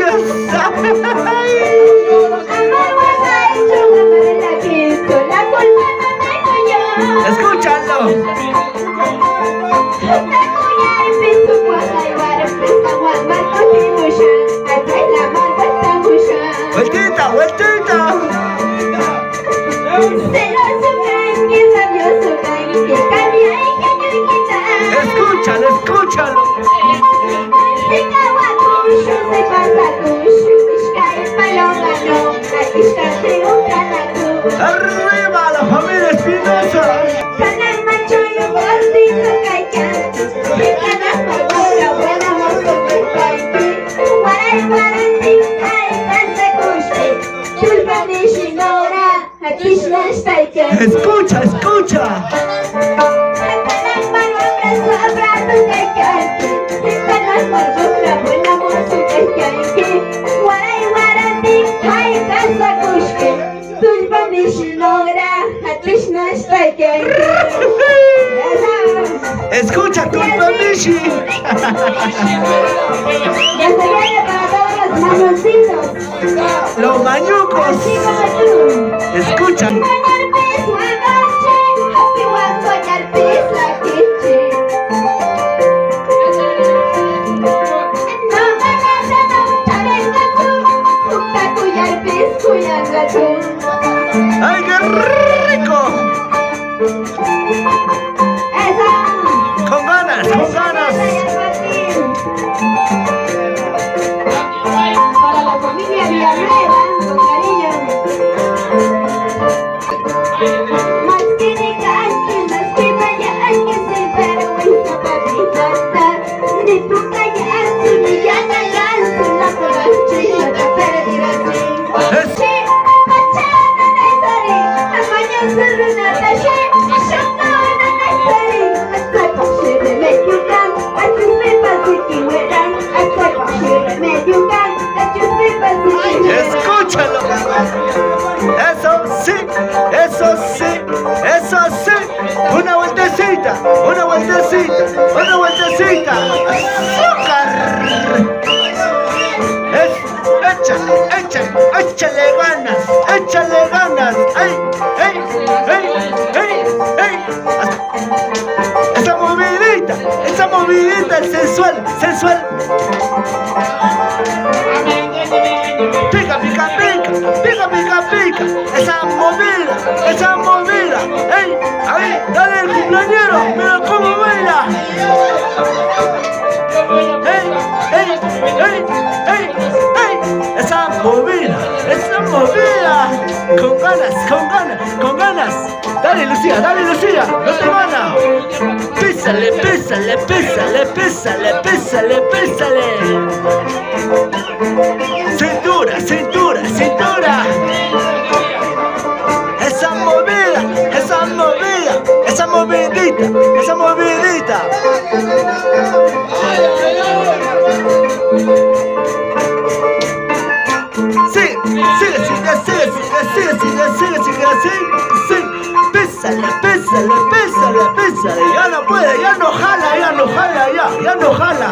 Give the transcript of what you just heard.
gracias. Escúchalo. Vueltita, vueltita. Escúchalo, escúchalo. Arriba la familia Espinosa. Escucha, escucha. Escucha, Tulpa Mishi. Ya se viene para todos los mamoncitos. Los mañucos. Así como tú. Escucha. ¡Ay, qué rico! Con ganas, con ganas. Para la familia Villanueva, con cariño. Más que de canque, más que vaya hay que se vergüenza para ni tu calle, ni ya no la conoche, la perdida así. Escúchalo. Eso sí, eso sí, eso sí. Una vueltecita, una vueltecita, una vueltecita. ¡Azúcar! Échale ganas, échale ganas. ¡Ay, ay, ay, ay, ay! Esa movidita, el sensual, sensual. Pica, pica, pica, pica, pica, pica. Esa movida. ¡Ey! Ahí, dale el cumpleañero, mira cómo baila. ¡Ey, ey, ey, ey, ey! Esa movida. Con ganas, con ganas, con ganas. Dale, Lucía, no te gana. Písale, písale, písale, písale, písale, písale. Cintura, cintura, cintura. Esa movida, esa movida, esa movidita, esa movidita. Sigue, sigue así. Sí. Pésale. Ya no puede, ya no jala, ya no jala.